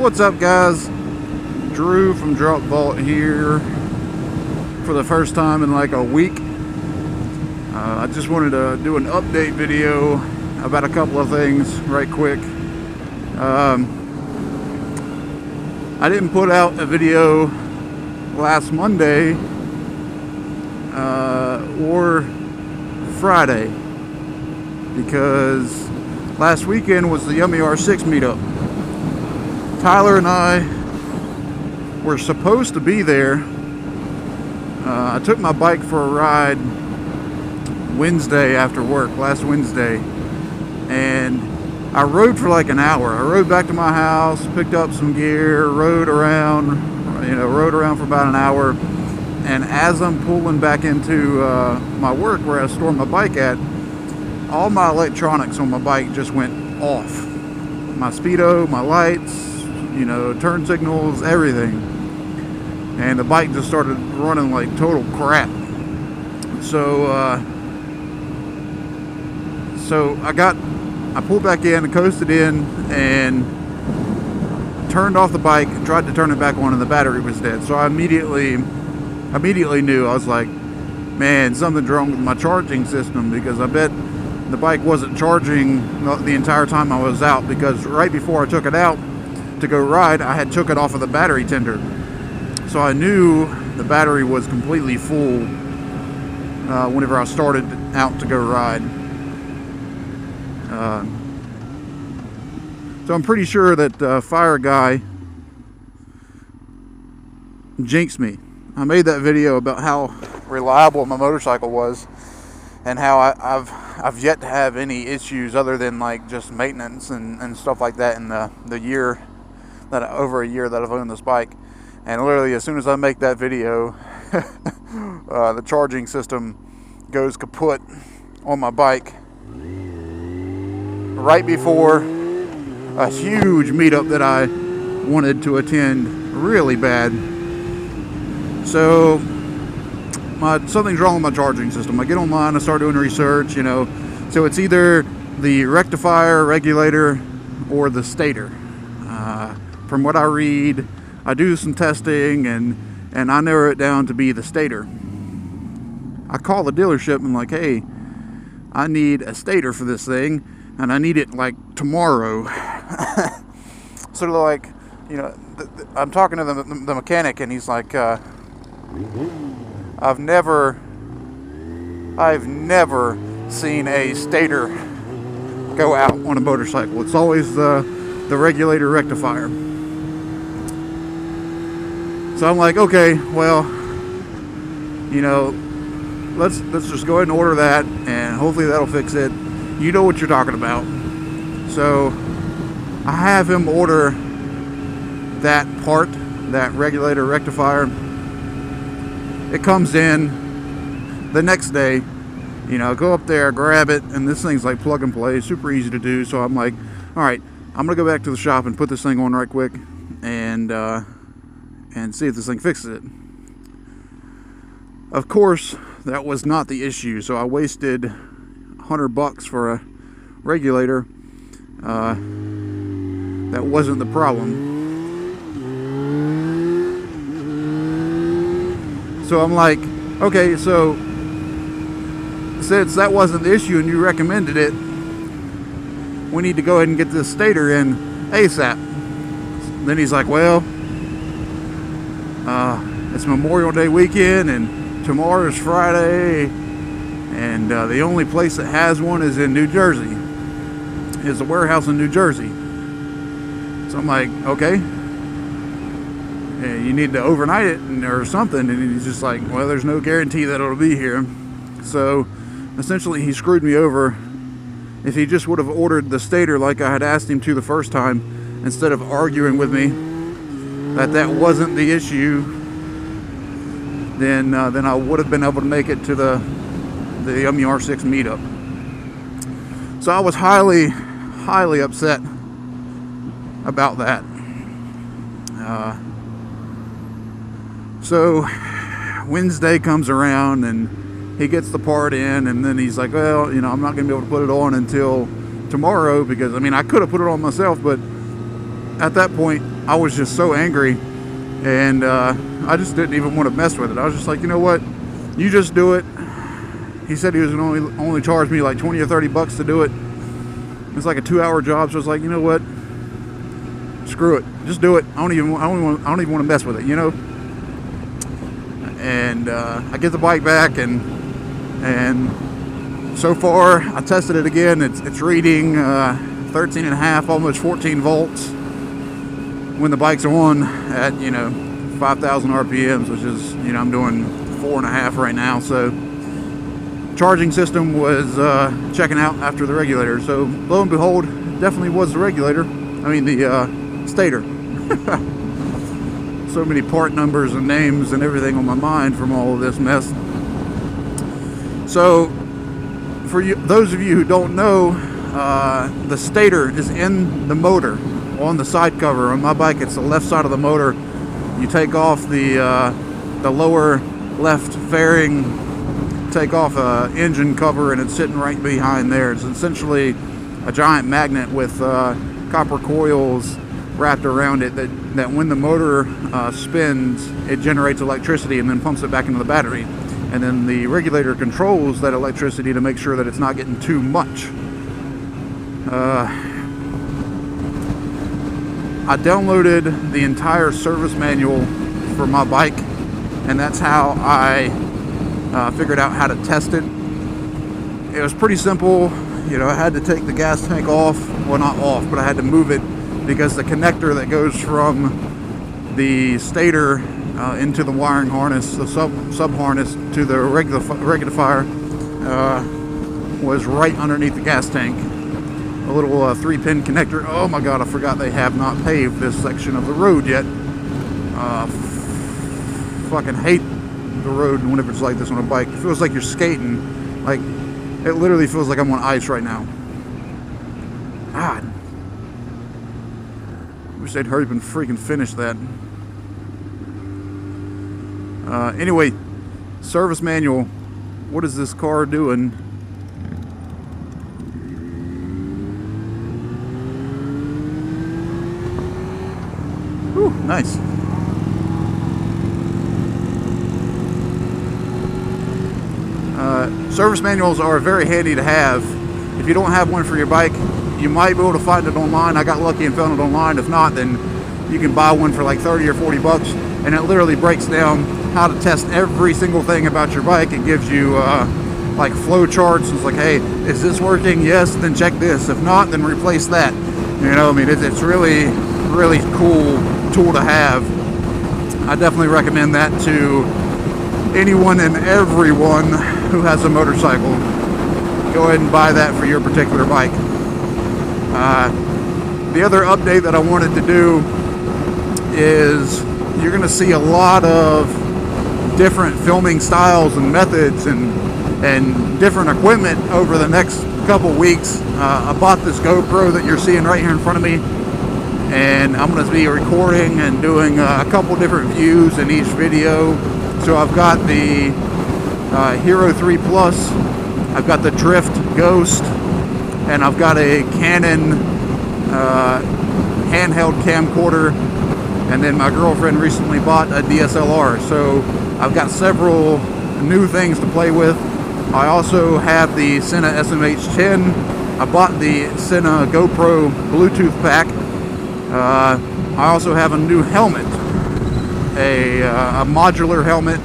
What's up, guys? Drew from Drop Vault here for the first time in like a week. I just wanted to do an update video about a couple of things right quick. I didn't put out a video last Monday or Friday because last weekend was the Yummy R6 meetup. Tyler and I were supposed to be there. I took my bike for a ride Wednesday after work, last Wednesday, and I rode for like an hour. I rode back to my house, picked up some gear, rode around for about an hour, and as I'm pulling back into my work where I store my bike at, all my electronics on my bike just went off. My speedo, my lights, turn signals, everything. And the bike just started running like total crap. So I pulled back in and coasted in and turned off the bike, tried to turn it back on, and the battery was dead. So I immediately knew. I was like, man, something's wrong with my charging system, because I bet the bike wasn't charging the entire time I was out, because right before I took it out to go ride, I had took it off of the battery tender. So I knew the battery was completely full whenever I started out to go ride. So I'm pretty sure that FireGuy jinxed me. I made that video about how reliable my motorcycle was, and how I've yet to have any issues other than like just maintenance and stuff like that in the year that over a year that I've owned this bike. And literally as soon as I make that video, the charging system goes kaput on my bike right before a huge meetup that I wanted to attend really bad. So something's wrong with my charging system. I get online, I start doing research, so it's either the rectifier, regulator, or the stator. From what I read, I do some testing, and I narrow it down to be the stator. I call the dealership and like, hey, I need a stator for this thing, and I need it like tomorrow. So they're like, I'm talking to the mechanic, and he's like, I've never seen a stator go out on a motorcycle. It's always the regulator rectifier. So I'm like, okay, well, let's just go ahead and order that, and hopefully that'll fix it. You know what you're talking about. So I have him order that part, that regulator rectifier. It comes in the next day. Go up there, grab it, and this thing's like plug and play, super easy to do. So I'm like, all right, I'm gonna go back to the shop and put this thing on right quick, and see if this thing fixes it. Of course, that was not the issue. So I wasted $100 for a regulator. That wasn't the problem. So I'm like, okay, so since that wasn't the issue and you recommended it, we need to go ahead and get this stator in ASAP. Then he's like, well, it's Memorial Day weekend and tomorrow is Friday, and the only place that has one is in New Jersey. It's a warehouse in New Jersey. So I'm like, okay, you need to overnight it or something. And he's just like, well, there's no guarantee that it'll be here. So essentially he screwed me over. If he just would have ordered the stator like I had asked him to the first time, instead of arguing with me that wasn't the issue, then I would have been able to make it to the Yummy R6 meetup. So I was highly upset about that. So Wednesday comes around and he gets the part in, and then he's like, well, I'm not going to be able to put it on until tomorrow, because I could have put it on myself, but at that point I was just so angry, and I just didn't even want to mess with it. I was just like, you know what, you just do it. He said he was going to only charge me like 20 or 30 bucks to do it. It's like a 2-hour job, so I was like, you know what, screw it, just do it. I don't even want to mess with it, you know. And I get the bike back, and so far I tested it again. It's reading 13 and a half, almost 14 volts when the bike's on at 5,000 RPMs, which is, I'm doing 4.5 right now. So charging system was checking out after the regulator. So lo and behold, definitely was the regulator. I mean the stator. So many part numbers and names and everything on my mind from all of this mess. So for you, those of you who don't know, the stator is in the motor on the side cover. On my bike, it's the left side of the motor. You take off the lower left fairing, take off a engine cover, and it's sitting right behind there. It's essentially a giant magnet with copper coils wrapped around it that when the motor spins, it generates electricity and then pumps it back into the battery. And then the regulator controls that electricity to make sure that it's not getting too much. I downloaded the entire service manual for my bike, and that's how I figured out how to test it. It was pretty simple. I had to take the gas tank off. Well, not off, but I had to move it because the connector that goes from the stator into the wiring harness, the sub harness to the rectifier, was right underneath the gas tank. A little 3-pin connector. Oh my God, I forgot they have not paved this section of the road yet. Fucking hate the road whenever it's like this on a bike. It feels like you're skating. Like, it literally feels like I'm on ice right now. God. Wish they'd hurry up and freaking finish that. Anyway, service manual. What is this car doing? Whew, nice. Service manuals are very handy to have. If you don't have one for your bike, you might be able to find it online. I got lucky and found it online. If not, then you can buy one for like 30 or 40 bucks, and it literally breaks down how to test every single thing about your bike. It gives you like flow charts. It's like, hey, is this working? Yes, then check this. If not, then replace that. I mean, it's really, really cool tool to have. I definitely recommend that to anyone and everyone who has a motorcycle. Go ahead and buy that for your particular bike. The other update that I wanted to do is you're going to see a lot of different filming styles and methods and different equipment over the next couple weeks. I bought this GoPro that you're seeing right here in front of me, and I'm going to be recording and doing a couple different views in each video. So I've got the Hero 3 Plus, I've got the Drift Ghost, and I've got a Canon handheld camcorder, and then my girlfriend recently bought a DSLR. So I've got several new things to play with. I also have the Sena SMH10. I bought the Sena GoPro Bluetooth pack. I also have a new helmet, a modular helmet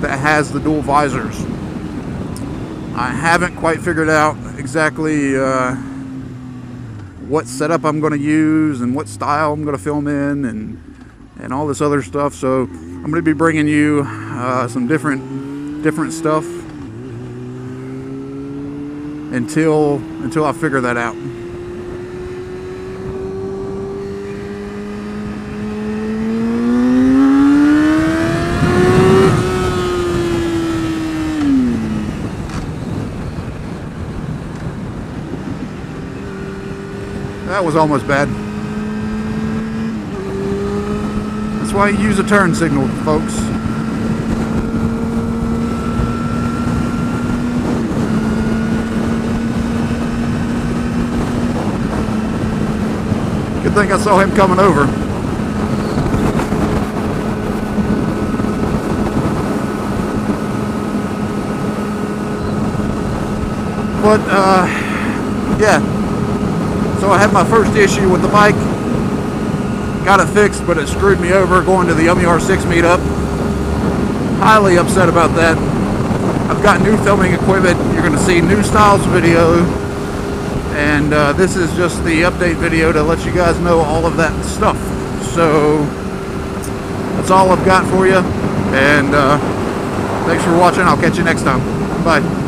that has the dual visors. I haven't quite figured out exactly what setup I'm going to use and what style I'm going to film in and all this other stuff. So I'm going to be bringing you some different stuff until I figure that out. That was almost bad. That's why you use a turn signal, folks. Good thing I saw him coming over. But yeah, so I had my first issue with the bike. Got it fixed, but it screwed me over going to the MER6 meetup. Highly upset about that. I've got new filming equipment. You're going to see new styles video. And this is just the update video to let you guys know all of that stuff. So that's all I've got for you. And thanks for watching. I'll catch you next time. Bye.